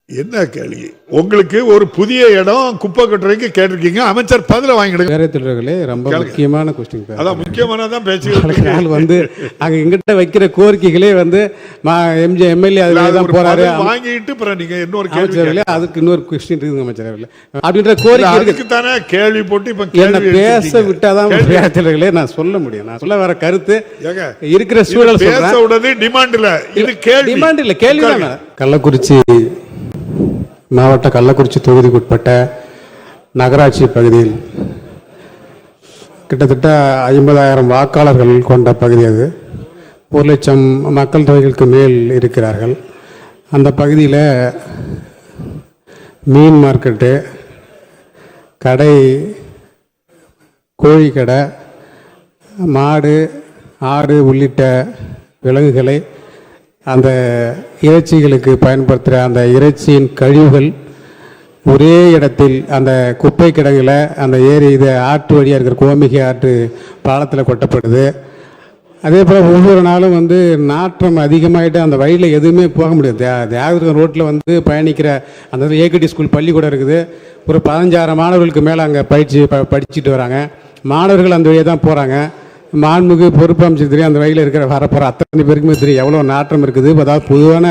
என்ன கேள்வி? உங்களுக்கு ஒரு புதிய இடம் குப்பை கொட்டுறதுக்கு கேட்டிருக்கீங்க, அமைச்சர் பதில வாங்கிடுங்க. பேரத்திலே ரொம்ப முக்கியமான கொஸ்டின். அதான் முக்கியமானதான் பேச்சு. வந்து அங்க எங்கிட்ட வைக்கிற கோரிக்கைகளே வந்து எம்எல்ஏ அதுதான் போறாரு வாங்கிட்டு அப்புறம் நீங்க இன்னொரு கேள்வி, அதுக்கு இன்னொரு கொஸ்டின் இருக்குங்க அமைச்சரவையில் அப்படின்ற கோரிக்கை இருக்கு தானே. கேள்வி போட்டு இப்ப என்ன பேச விட்டாதான் பேரத்திலே நான் சொல்ல முடியும். நான் சொல்ல வர கருத்து இருக்கிற சூழல் பேச விடுறது டிமாண்ட் இல்ல, இது கேள்வி. டிமாண்ட் இல்ல, கேள்வி. கள்ளக்குறிச்சி மாவட்ட கள்ளக்குறிச்சி தொகுதிக்குட்பட்ட நகராட்சி பகுதியில் கிட்டத்தட்ட 50,000 வாக்காளர்கள் கொண்ட பகுதி. அது 1,00,000 மக்கள் தொகைகளுக்கு மேல் இருக்கிறார்கள். அந்த பகுதியில் மீன் மார்க்கெட்டு, கடை, கோழி கடை, மாடு, ஆடு உள்ளிட்ட விலங்குகளை அந்த இறைச்சிகளுக்கு பயன்படுத்துகிற அந்த இறைச்சியின் கழிவுகள் ஒரே இடத்தில் அந்த குப்பை கிடங்கில் அந்த இது ஆற்று வழியாக இருக்கிற கோமிகை ஆற்று பாலத்தில் கொட்டப்படுது. அதே போல் ஒவ்வொரு நாளும் வந்து நாற்றம் அதிகமாகிட்டு அந்த வழியில் எதுவுமே போக முடியாது. தியாகதுர்கம் ரோட்டில் வந்து பயணிக்கிற அந்த ஏகடி ஸ்கூல் பள்ளிக்கூடம் இருக்குது. ஒரு 15,000 மாணவர்களுக்கு மேலே அங்கே படிச்சுட்டு வராங்க. மாணவர்கள் அந்த வழியாக தான் போகிறாங்க. மாண்புமிகு பொறுப்பு அமைச்சர் தெரியும், அந்த வகையில் இருக்கிற வரப்போகிற அத்தனை பேருக்குமே தெரியும் எவ்வளோ நாற்றம் இருக்குது. அதாவது பொதுவான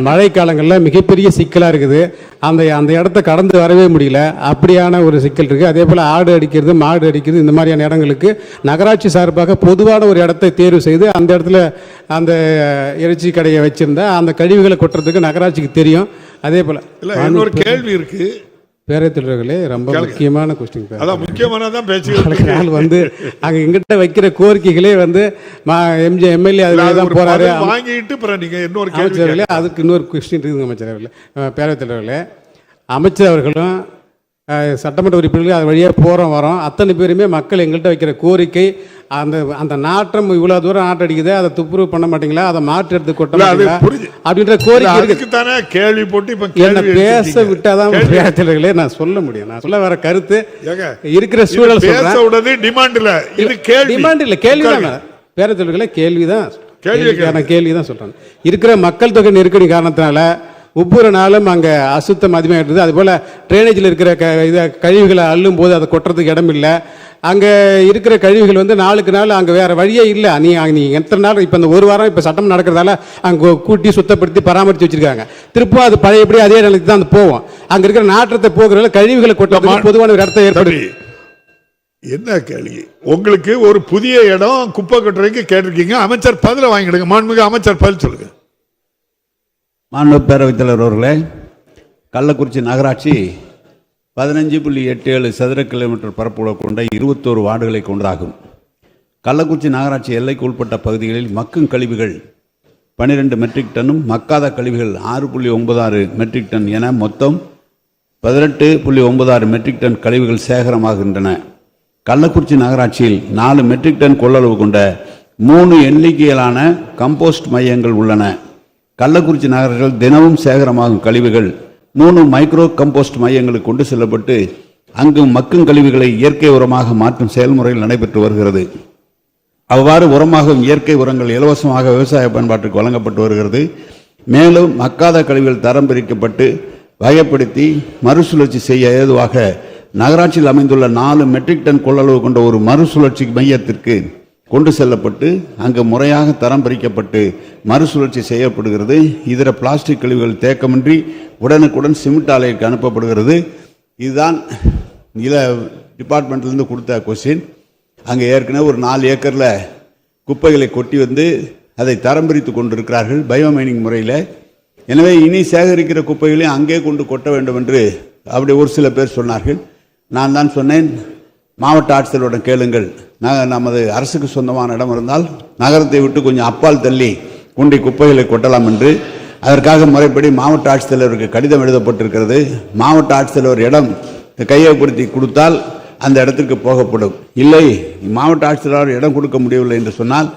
மழை காலங்களில் மிகப்பெரிய சிக்கலாக இருக்குது. அந்த இடத்த கடந்து வரவே முடியல, அப்படியான ஒரு சிக்கல் இருக்குது. அதே போல் ஆடு அடிக்கிறது, மாடு அடிக்கிறது, இந்த மாதிரியான இடங்களுக்கு நகராட்சி சார்பாக பொதுவான ஒரு இடத்தை தேர்வு செய்து அந்த இடத்துல அந்த இறைச்சி கடையை வச்சுருந்தா அந்த கழிவுகளை கொட்டுறதுக்கு நகராட்சிக்கு தெரியும். அதே போல் இன்னொரு கேள்வி இருக்குது பேரத்திலே ரொம்ப முக்கியமான கொஸ்டின். அதான் முக்கியமானதான் பேச்சு. வந்து அங்க எங்கிட்ட வைக்கிற கோரிக்கைகளே வந்து எம்எல்ஏ அதுதான் போறாரு வாங்கிட்டு அப்புறம் நீங்க இன்னொரு கேள்வி, அதுக்கு இன்னொரு கொஸ்டின் இருக்குங்க அமைச்சரவையில். பேரத்திலே அமைச்சர் அவர்களும் சட்டமன்ற உறுப்பினர்கள் அது வழியாக போகிறோம் வரோம் அத்தனை பேருமே மக்கள் எங்கள்கிட்ட வைக்கிற கோரிக்கை அந்த நாற்றம் இவ்வளோ தூரம் நாட்டு அடிக்குது, அதை துப்புரவு பண்ண மாட்டீங்களா, அதை மாற்று எடுத்து கொட்ட அப்படின்ற கோரிக்கை இருக்கு தானே. கேள்வி போட்டு இப்ப என்ன பேச விட்டாதான் பேரத்திலே நான் சொல்ல முடியும். நான் சொல்ல வர கருத்து இருக்கிற சூழல் சொல்றது டிமாண்ட் இல்ல, இது கேள்வி. டிமாண்ட் இல்ல, கேள்விதான். பேரத்திலே கேள்விதான், கேள்விதான் சொல்றேன். இருக்கிற மக்கள் தொகை நெருக்கடி காரணத்தினால ஒவ்வொரு நாளும் அங்கே அசுத்தம் அதிகமாக இருக்குது. அதுபோல் ட்ரைனேஜில் இருக்கிற கழிவுகளை அள்ளும் போது அதை கொட்டுறதுக்கு இடம் இல்லை. அங்கே இருக்கிற கழிவுகள் வந்து நாளுக்கு நாள் அங்கே வேறு வழியே இல்லை. நீ எத்தனை நாள் இப்போ இந்த ஒரு வாரம் இப்போ சட்டம் நடக்கிறதால அங்கே கூட்டி சுத்தப்படுத்தி பராமரித்து வச்சுருக்காங்க. திருப்பும் அது பழையபடி அதே நிலைக்கு தான் அது போவோம். அங்கே இருக்கிற நாற்றத்தை போகிறதால கழிவுகளை கொட்டுறதுக்கு பொதுவான ஒரு இடத்தை ஏற்படுது. என்ன கேள்வி? உங்களுக்கு ஒரு புதிய இடம் குப்பை கொட்டுறதுக்கு கேட்டிருக்கீங்க, அமைச்சர் பதில வாங்கிடுங்க. மாண்புமிகு அமைச்சர் பதில் சொல்லுங்க. மாண்பு பேரவைத் தலைவர் அவர்களே, கள்ளக்குறிச்சி நகராட்சி 15.87 சதுர கிலோமீட்டர் பரப்பளவு கொண்ட 21 வார்டுகளை கொண்டதாகும். கள்ளக்குறிச்சி நகராட்சி எல்லைக்கு உட்பட்ட பகுதிகளில் மக்கும் கழிவுகள் 12 மெட்ரிக் டன்னும் மக்காத கழிவுகள் 6.96 மெட்ரிக் டன் என மொத்தம் 18.96 மெட்ரிக் டன் கழிவுகள் சேகரமாகின்றன. கள்ளக்குறிச்சி நகராட்சியில் 4 மெட்ரிக் டன் கொள்ளளவு கொண்ட 3 எண்ணிக்கையிலான கம்போஸ்ட் மையங்கள் உள்ளன. கள்ளக்குறிச்சி நகரத்தில் தினமும் சேகரமாகும் கழிவுகள் 3 மைக்ரோ கம்போஸ்ட் மையங்களுக்கு கொண்டு செல்லப்பட்டு அங்கு மக்கும் கழிவுகளை இயற்கை உரமாக மாற்றும் செயல்முறையில் நடைபெற்று வருகிறது. அவ்வாறு உரமாகும் இயற்கை உரங்கள் இலவசமாக விவசாய பயன்பாட்டுக்கு வழங்கப்பட்டு வருகிறது. மேலும் மக்காத கழிவுகள் தரம் பிரிக்கப்பட்டு வகைப்படுத்தி மறுசுழற்சி செய்ய ஏதுவாக நகராட்சியில் அமைந்துள்ள 4 மெட்ரிக் டன் கொள்ளளவு கொண்ட ஒரு மறுசுழற்சி மையத்திற்கு கொண்டு செல்லப்பட்டு அங்கு முறையாக தரம் பிரிக்கப்பட்டு மறுசுழற்சி செய்யப்படுகிறது. இதர பிளாஸ்டிக் கழிவுகள் தேக்கமின்றி உடனுக்குடன் சிமெண்ட் ஆலைக்கு அனுப்பப்படுகிறது. இதுதான் டிபார்ட்மெண்ட்லேருந்து கொடுத்த கொஸ்டின். அங்கே ஏற்கனவே ஒரு 4 ஏக்கரில் குப்பைகளை கொட்டி வந்து அதை தரம் பிரித்து கொண்டிருக்கிறார்கள் பயோமைனிங் முறையில். எனவே இனி சேகரிக்கிற குப்பைகளையும் அங்கே கொண்டு கொட்ட வேண்டும் என்று அப்படி ஒரு சில பேர் சொன்னார்கள். நான் தான் சொன்னேன், மாவட்ட ஆட்சியருடன் கேளுங்கள், நமது அரசுக்கு சொந்தமான இடம் இருந்தால் நகரத்தை விட்டு கொஞ்சம் அப்பால் தள்ளி குண்டி குப்பைகளை கொட்டலாம் என்று. அதற்காக முறைப்படி மாவட்ட ஆட்சித்தலைவருக்கு கடிதம் எழுதப்பட்டிருக்கிறது. மாவட்ட ஆட்சித்தலைவர் இடம் கையகப்படுத்தி கொடுத்தால் அந்த இடத்திற்கு போகப்படும். இல்லை, மாவட்ட ஆட்சித்தலைவர் இடம் கொடுக்க முடியவில்லை என்று சொன்னால்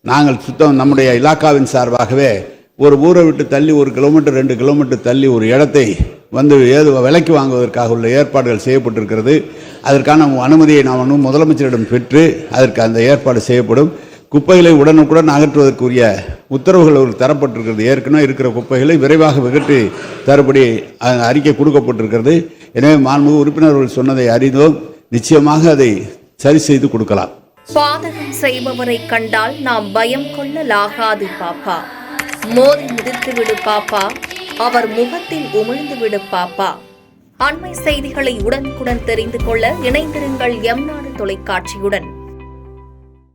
நாங்கள் சுத்தம் நம்முடைய இலாக்காவின் சார்பாகவே ஒரு ஊரை விட்டு தள்ளி 1 கிலோமீட்டர் 2 கிலோமீட்டர் தள்ளி ஒரு இடத்தை வந்து விலைக்கு வாங்குவதற்காக உள்ள ஏற்பாடுகள் செய்யப்பட்டிருக்கிறது. அதற்கான அனுமதியை நாம் முதலமைச்சரிடம் பெற்று அதற்கு அந்த ஏற்பாடு செய்யப்படும். குப்பைகளை உடனுக்குடன் அகற்றுவதற்குரிய உத்தரவுகள் ஒரு தரப்பட்டிருக்கிறது. ஏற்கனவே இருக்கிற குப்பைகளை விரைவாக வெகட்டி தரப்படி அறிக்கை கொடுக்கப்பட்டிருக்கிறது. எனவே மாண்புமிகு உறுப்பினர்கள் சொன்னதை அறிந்தோம். நிச்சயமாக அதை சரி செய்து கொடுக்கலாம். பாதகம் செய்பவரை கண்டால் நாம் பயம் கொள்ளலாகாது பாப்பா. மோதி மிதித்து விடு பாப்பா, அவர் முகத்தில் உமிழ்ந்து விடு பாப்பா. அண்மை செய்திகளை உடனுக்குடன் தெரிந்து கொள்ள இணைந்திருங்கள் எம் நாடு தொலைக்காட்சியுடன்.